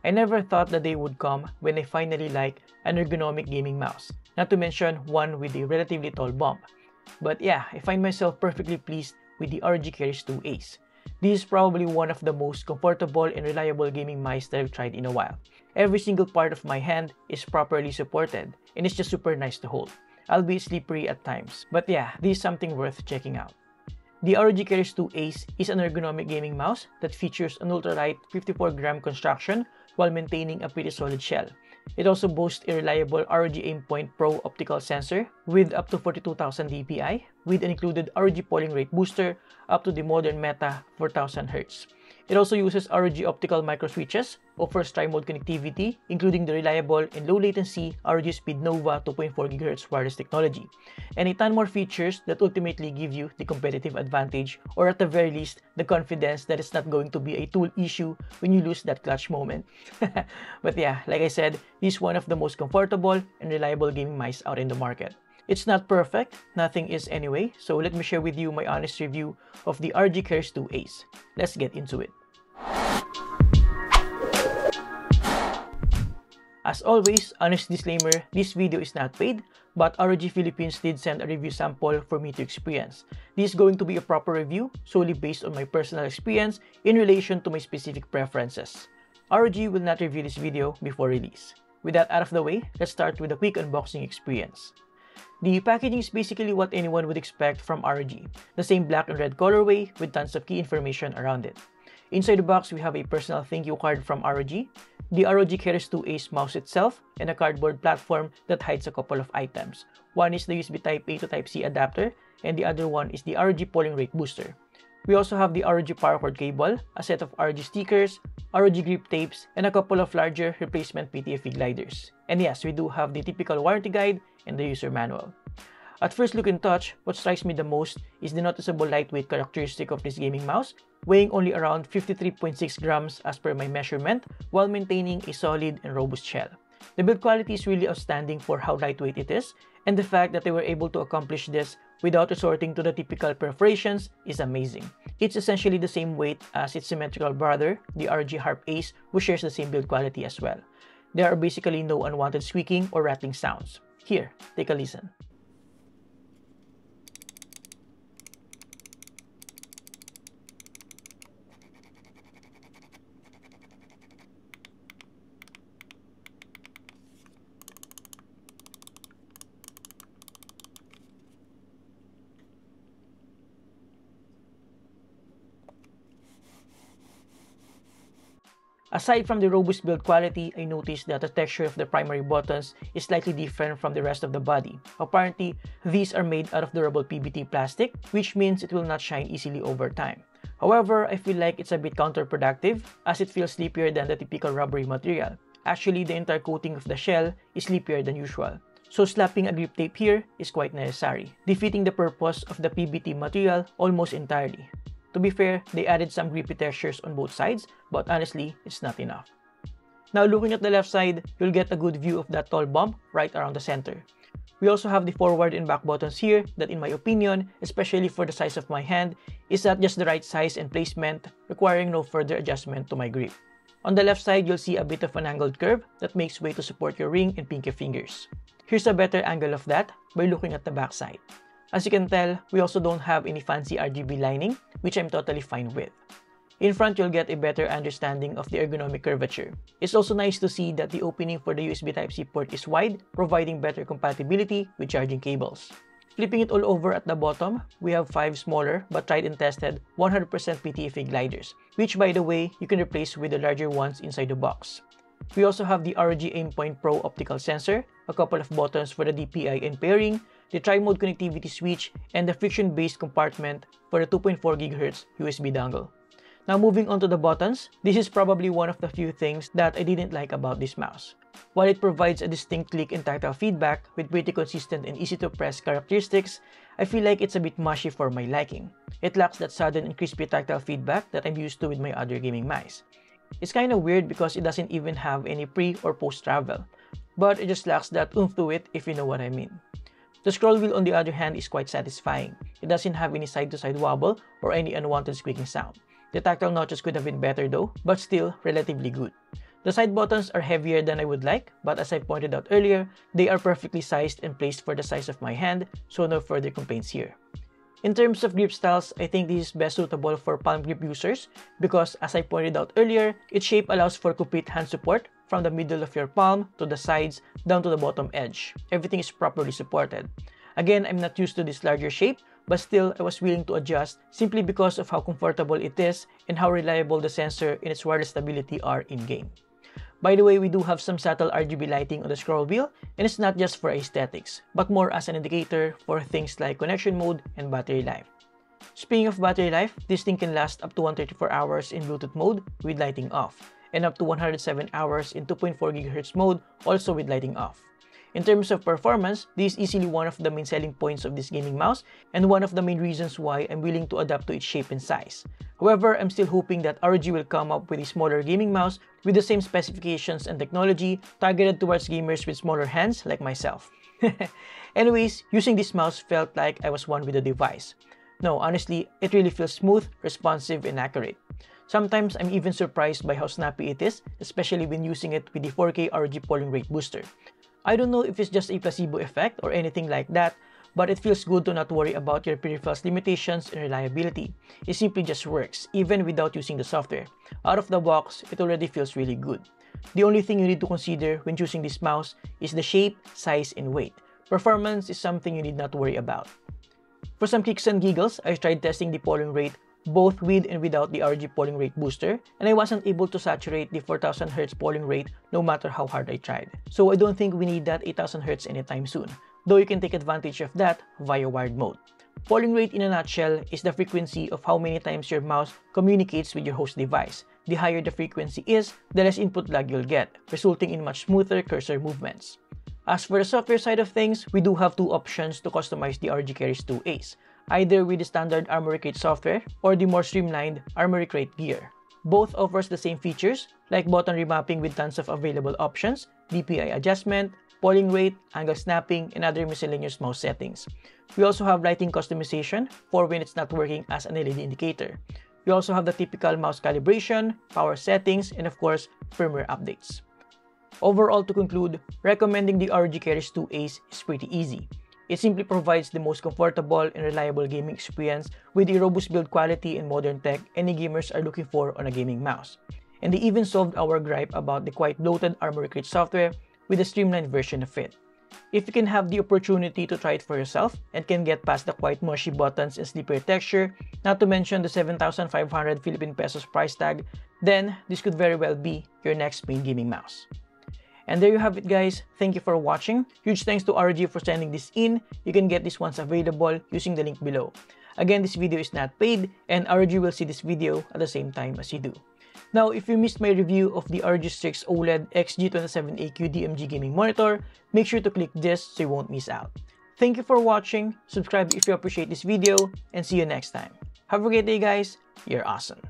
I never thought the day would come when I finally like an ergonomic gaming mouse, not to mention one with a relatively tall bump. But yeah, I find myself perfectly pleased with the ROG Keras 2 Ace. This is probably one of the most comfortable and reliable gaming mice that I've tried in a while. Every single part of my hand is properly supported, and it's just super nice to hold. I'll be slippery at times, but yeah, this is something worth checking out. The ROG Keras 2 Ace is an ergonomic gaming mouse that features an ultra-light 54-gram construction while maintaining a pretty solid shell. It also boasts a reliable ROG Aimpoint Pro optical sensor with up to 42,000 dpi, with an included ROG polling rate booster up to the modern Meta 4000 Hz. It also uses ROG optical microswitches, offers tri-mode connectivity, including the reliable and low-latency ROG Speednova 2.4 GHz wireless technology, and a ton more features that ultimately give you the competitive advantage, or at the very least, the confidence that it's not going to be a tool issue when you lose that clutch moment. But yeah, like I said, this is one of the most comfortable and reliable gaming mice out in the market. It's not perfect, nothing is anyway, so let me share with you my honest review of the ROG Keras 2 Ace. Let's get into it. As always, honest disclaimer, this video is not paid, but ROG Philippines did send a review sample for me to experience. This is going to be a proper review, solely based on my personal experience in relation to my specific preferences. ROG will not review this video before release. With that out of the way, let's start with a quick unboxing experience. The packaging is basically what anyone would expect from ROG, the same black and red colorway with tons of key information around it. Inside the box, we have a personal thank you card from ROG, the ROG Keras 2 Ace mouse itself, and a cardboard platform that hides a couple of items. One is the USB Type-A to Type-C adapter, and the other one is the ROG polling rate booster. We also have the ROG power cord cable, a set of ROG stickers, ROG grip tapes, and a couple of larger replacement PTFE gliders. And yes, we do have the typical warranty guide and the user manual. At first look and touch, what strikes me the most is the noticeable lightweight characteristic of this gaming mouse, weighing only around 53.6 grams as per my measurement, while maintaining a solid and robust shell. The build quality is really outstanding for how lightweight it is, and the fact that they were able to accomplish this without resorting to the typical perforations is amazing. It's essentially the same weight as its symmetrical brother, the ROG Harp Ace, which shares the same build quality as well. There are basically no unwanted squeaking or rattling sounds. Here, take a listen. Aside from the robust build quality, I noticed that the texture of the primary buttons is slightly different from the rest of the body. Apparently, these are made out of durable PBT plastic, which means it will not shine easily over time. However, I feel like it's a bit counterproductive as it feels slippier than the typical rubbery material. Actually, the entire coating of the shell is slippier than usual. So slapping a grip tape here is quite necessary, defeating the purpose of the PBT material almost entirely. To be fair, they added some grippy textures on both sides, but honestly, it's not enough. Now looking at the left side, you'll get a good view of that tall bump right around the center. We also have the forward and back buttons here that in my opinion, especially for the size of my hand, is at just the right size and placement, requiring no further adjustment to my grip. On the left side, you'll see a bit of an angled curve that makes way to support your ring and pinky fingers. Here's a better angle of that by looking at the back side. As you can tell, we also don't have any fancy RGB lining, which I'm totally fine with. In front, you'll get a better understanding of the ergonomic curvature. It's also nice to see that the opening for the USB Type-C port is wide, providing better compatibility with charging cables. Flipping it all over at the bottom, we have 5 smaller but tried and tested 100% PTFE gliders, which by the way, you can replace with the larger ones inside the box. We also have the ROG Aimpoint Pro optical sensor, a couple of buttons for the DPI and pairing, the tri-mode connectivity switch, and the friction-based compartment for the 2.4 GHz USB dongle. Now moving on to the buttons, this is probably one of the few things that I didn't like about this mouse. While it provides a distinct click and tactile feedback with pretty consistent and easy to press characteristics, I feel like it's a bit mushy for my liking. It lacks that sudden and crispy tactile feedback that I'm used to with my other gaming mice. It's kinda weird because it doesn't even have any pre or post travel, but it just lacks that oomph to it if you know what I mean. The scroll wheel on the other hand is quite satisfying. It doesn't have any side-to-side wobble or any unwanted squeaking sound. The tactile notches could have been better though, but still relatively good. The side buttons are heavier than I would like, but as I pointed out earlier, they are perfectly sized and placed for the size of my hand, so no further complaints here. In terms of grip styles, I think this is best suitable for palm grip users because, as I pointed out earlier, its shape allows for complete hand support from the middle of your palm to the sides down to the bottom edge. Everything is properly supported. Again, I'm not used to this larger shape, but still I was willing to adjust simply because of how comfortable it is and how reliable the sensor and its wireless stability are in-game. By the way, we do have some subtle RGB lighting on the scroll wheel, and it's not just for aesthetics, but more as an indicator for things like connection mode and battery life. Speaking of battery life, this thing can last up to 134 hours in Bluetooth mode with lighting off, and up to 107 hours in 2.4 GHz mode also with lighting off. In terms of performance, this is easily one of the main selling points of this gaming mouse and one of the main reasons why I'm willing to adapt to its shape and size. However, I'm still hoping that ROG will come up with a smaller gaming mouse with the same specifications and technology targeted towards gamers with smaller hands like myself. Anyways, using this mouse felt like I was one with the device. No, honestly, it really feels smooth, responsive, and accurate. Sometimes I'm even surprised by how snappy it is, especially when using it with the 4K ROG polling rate booster. I don't know if it's just a placebo effect or anything like that, but it feels good to not worry about your peripheral's limitations and reliability. It simply just works, even without using the software. Out of the box, it already feels really good. The only thing you need to consider when choosing this mouse is the shape, size, and weight. Performance is something you need not worry about. For some kicks and giggles, I tried testing the polling rate both with and without the ROG polling rate booster, and I wasn't able to saturate the 4000 Hz polling rate no matter how hard I tried. So I don't think we need that 8000 Hz anytime soon, though you can take advantage of that via wired mode. Polling rate in a nutshell is the frequency of how many times your mouse communicates with your host device. The higher the frequency is, the less input lag you'll get, resulting in much smoother cursor movements. As for the software side of things, we do have two options to customize the ROG Keris 2 Ace, either with the standard Armoury Crate software or the more streamlined Armoury Crate gear. Both offers the same features, like button remapping with tons of available options, DPI adjustment, polling rate, angle snapping, and other miscellaneous mouse settings. We also have lighting customization for when it's not working as an LED indicator. We also have the typical mouse calibration, power settings, and of course, firmware updates. Overall, to conclude, recommending the ROG Keris 2 Ace is pretty easy. It simply provides the most comfortable and reliable gaming experience with the robust build quality and modern tech any gamers are looking for on a gaming mouse. And they even solved our gripe about the quite bloated Armoury Crate software with a streamlined version of it. If you can have the opportunity to try it for yourself and can get past the quite mushy buttons and slippery texture, not to mention the 7,500 Philippine pesos price tag, then this could very well be your next main gaming mouse. And there you have it, guys. Thank you for watching. Huge thanks to ROG for sending this in. You can get this once available using the link below. Again, this video is not paid, and ROG will see this video at the same time as you do. Now, if you missed my review of the ROG Strix OLED XG27AQ DMG gaming monitor, make sure to click this so you won't miss out. Thank you for watching, subscribe if you appreciate this video, and see you next time. Have a great day, guys. You're awesome.